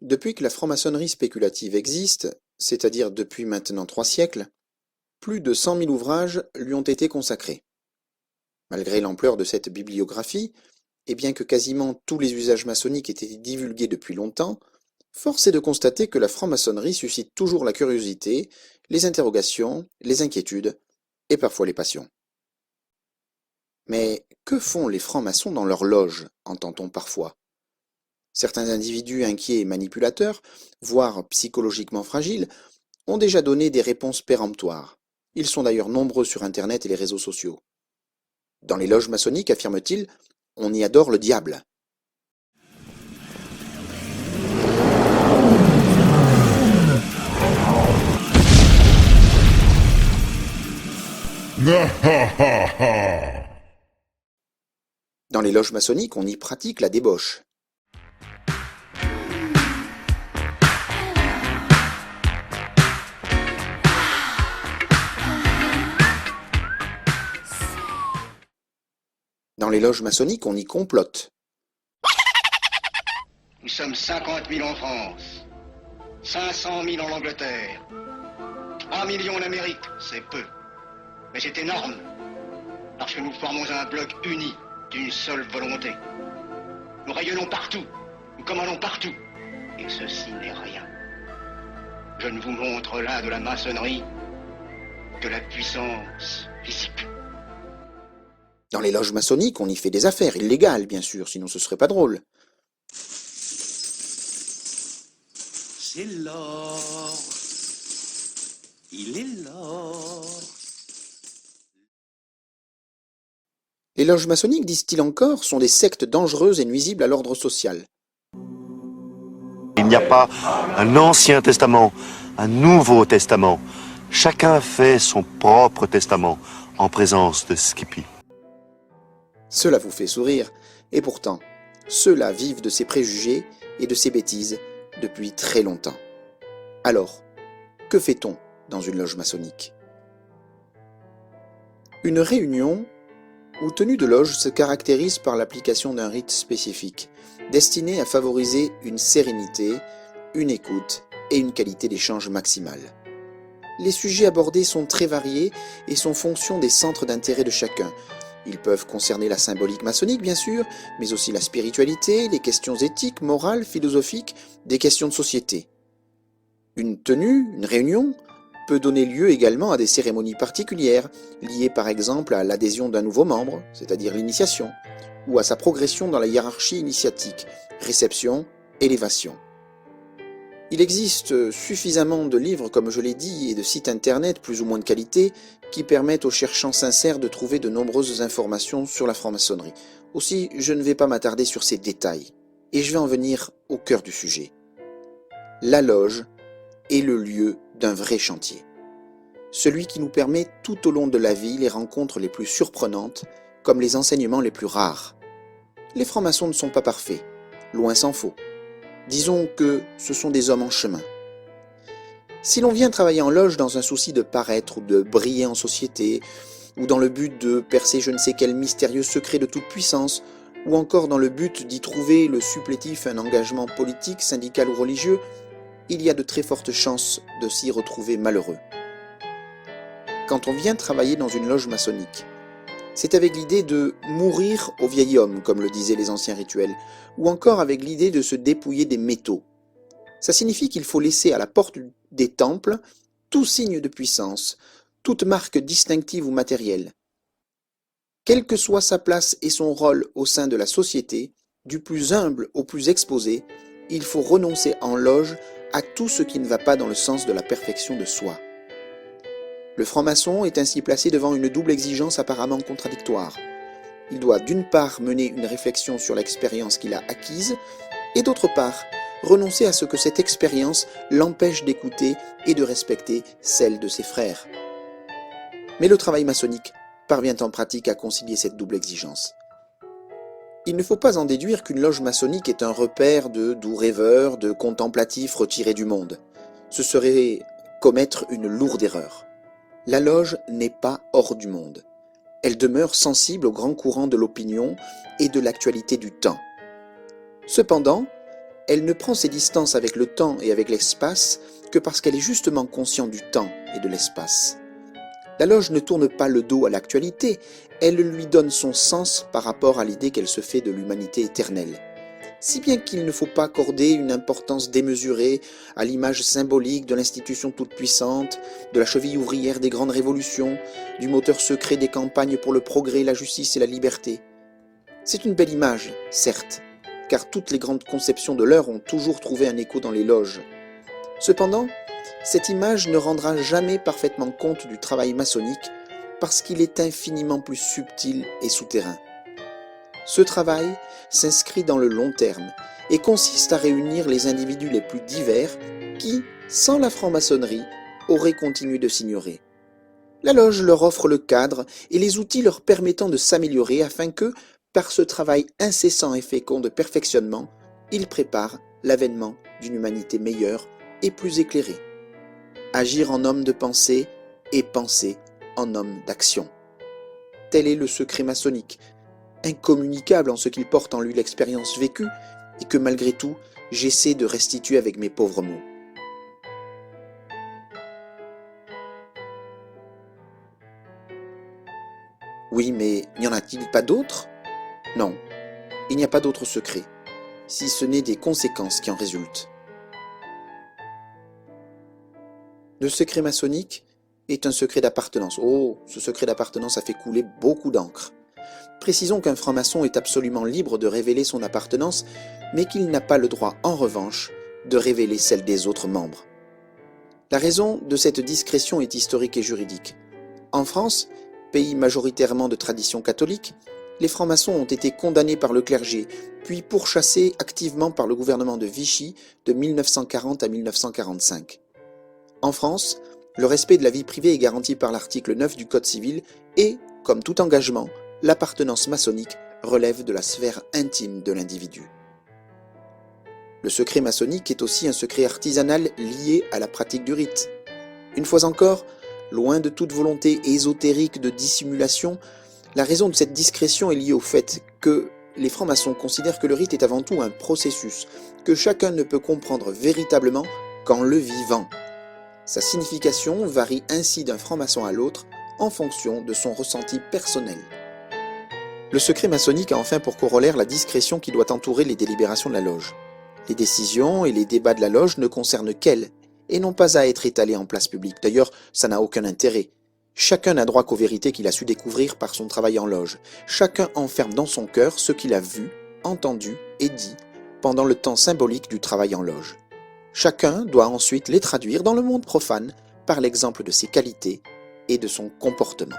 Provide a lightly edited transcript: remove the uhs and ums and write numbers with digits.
Depuis que la franc-maçonnerie spéculative existe, c'est-à-dire depuis maintenant 3 siècles, plus de 100 000 ouvrages lui ont été consacrés. Malgré l'ampleur de cette bibliographie, et bien que quasiment tous les usages maçonniques aient été divulgués depuis longtemps, force est de constater que la franc-maçonnerie suscite toujours la curiosité, les interrogations, les inquiétudes et parfois les passions. Mais que font les francs-maçons dans leur loge, entend-on parfois? Certains individus inquiets et manipulateurs, voire psychologiquement fragiles, ont déjà donné des réponses péremptoires. Ils sont d'ailleurs nombreux sur Internet et les réseaux sociaux. Dans les loges maçonniques, affirme-t-il, on y adore le diable. Dans les loges maçonniques, on y pratique la débauche. Dans les loges maçonniques, on y complote. Nous sommes 50 000 en France, 500 000 en Angleterre, 3 millions en Amérique, c'est peu. Mais c'est énorme, parce que nous formons un bloc uni d'une seule volonté. Nous rayonnons partout, nous commandons partout, et ceci n'est rien. Je ne vous montre là de la maçonnerie que la puissance physique. Dans les loges maçonniques, on y fait des affaires, illégales bien sûr, sinon ce serait pas drôle. C'est l'or, il est l'or. Les loges maçonniques, disent-ils encore, sont des sectes dangereuses et nuisibles à l'ordre social. Il n'y a pas un Ancien Testament, un Nouveau Testament. Chacun fait son propre testament en présence de Skippy. Cela vous fait sourire, et pourtant, ceux-là vivent de ces préjugés et de ces bêtises depuis très longtemps. Alors, que fait-on dans une loge maçonnique? Une réunion ou tenue de loge se caractérise par l'application d'un rite spécifique, destiné à favoriser une sérénité, une écoute et une qualité d'échange maximale. Les sujets abordés sont très variés et sont fonction des centres d'intérêt de chacun. Ils peuvent concerner la symbolique maçonnique, bien sûr, mais aussi la spiritualité, les questions éthiques, morales, philosophiques, des questions de société. Une tenue, une réunion, peut donner lieu également à des cérémonies particulières, liées par exemple à l'adhésion d'un nouveau membre, c'est-à-dire l'initiation, ou à sa progression dans la hiérarchie initiatique, réception, élévation. Il existe suffisamment de livres, comme je l'ai dit, et de sites internet plus ou moins de qualité, qui permettent aux cherchants sincères de trouver de nombreuses informations sur la franc-maçonnerie. Aussi, je ne vais pas m'attarder sur ces détails, et je vais en venir au cœur du sujet. La loge est le lieu d'un vrai chantier. Celui qui nous permet tout au long de la vie les rencontres les plus surprenantes, comme les enseignements les plus rares. Les francs-maçons ne sont pas parfaits, loin s'en faut. Disons que ce sont des hommes en chemin. Si l'on vient travailler en loge dans un souci de paraître ou de briller en société, ou dans le but de percer je ne sais quel mystérieux secret de toute puissance, ou encore dans le but d'y trouver le supplétif un engagement politique, syndical ou religieux, il y a de très fortes chances de s'y retrouver malheureux. Quand on vient travailler dans une loge maçonnique, c'est avec l'idée de mourir au vieil homme, comme le disaient les anciens rituels, ou encore avec l'idée de se dépouiller des métaux. Ça signifie qu'il faut laisser à la porte des temples tout signe de puissance, toute marque distinctive ou matérielle. Quelle que soit sa place et son rôle au sein de la société, du plus humble au plus exposé, il faut renoncer en loge à tout ce qui ne va pas dans le sens de la perfection de soi. Le franc-maçon est ainsi placé devant une double exigence apparemment contradictoire. Il doit d'une part mener une réflexion sur l'expérience qu'il a acquise, et d'autre part, renoncer à ce que cette expérience l'empêche d'écouter et de respecter celle de ses frères. Mais le travail maçonnique parvient en pratique à concilier cette double exigence. Il ne faut pas en déduire qu'une loge maçonnique est un repère de doux rêveurs, de contemplatifs retirés du monde. Ce serait commettre une lourde erreur. La loge n'est pas hors du monde. Elle demeure sensible aux grands courants de l'opinion et de l'actualité du temps. Cependant, elle ne prend ses distances avec le temps et avec l'espace que parce qu'elle est justement consciente du temps et de l'espace. La loge ne tourne pas le dos à l'actualité, elle lui donne son sens par rapport à l'idée qu'elle se fait de l'humanité éternelle. Si bien qu'il ne faut pas accorder une importance démesurée à l'image symbolique de l'institution toute-puissante, de la cheville ouvrière des grandes révolutions, du moteur secret des campagnes pour le progrès, la justice et la liberté. C'est une belle image, certes, car toutes les grandes conceptions de l'heure ont toujours trouvé un écho dans les loges. Cependant, cette image ne rendra jamais parfaitement compte du travail maçonnique parce qu'il est infiniment plus subtil et souterrain. Ce travail s'inscrit dans le long terme et consiste à réunir les individus les plus divers qui, sans la franc-maçonnerie, auraient continué de s'ignorer. La loge leur offre le cadre et les outils leur permettant de s'améliorer afin que, par ce travail incessant et fécond de perfectionnement, ils préparent l'avènement d'une humanité meilleure et plus éclairée. Agir en homme de pensée et penser en homme d'action. Tel est le secret maçonnique, incommunicable en ce qu'il porte en lui l'expérience vécue et que malgré tout, j'essaie de restituer avec mes pauvres mots. Oui, mais n'y en a-t-il pas d'autres? Non, il n'y a pas d'autre secret, si ce n'est des conséquences qui en résultent. Le secret maçonnique est un secret d'appartenance. Oh, ce secret d'appartenance a fait couler beaucoup d'encre. Précisons qu'un franc-maçon est absolument libre de révéler son appartenance, mais qu'il n'a pas le droit, en revanche, de révéler celle des autres membres. La raison de cette discrétion est historique et juridique. En France, pays majoritairement de tradition catholique, les francs-maçons ont été condamnés par le clergé, puis pourchassés activement par le gouvernement de Vichy de 1940 à 1945. En France, le respect de la vie privée est garanti par l'article 9 du Code civil et, comme tout engagement, l'appartenance maçonnique relève de la sphère intime de l'individu. Le secret maçonnique est aussi un secret artisanal lié à la pratique du rite. Une fois encore, loin de toute volonté ésotérique de dissimulation, la raison de cette discrétion est liée au fait que les francs-maçons considèrent que le rite est avant tout un processus que chacun ne peut comprendre véritablement qu'en le vivant. Sa signification varie ainsi d'un franc-maçon à l'autre en fonction de son ressenti personnel. Le secret maçonnique a enfin pour corollaire la discrétion qui doit entourer les délibérations de la loge. Les décisions et les débats de la loge ne concernent qu'elle et n'ont pas à être étalés en place publique. D'ailleurs, ça n'a aucun intérêt. Chacun n'a droit qu'aux vérités qu'il a su découvrir par son travail en loge. Chacun enferme dans son cœur ce qu'il a vu, entendu et dit pendant le temps symbolique du travail en loge. Chacun doit ensuite les traduire dans le monde profane par l'exemple de ses qualités et de son comportement.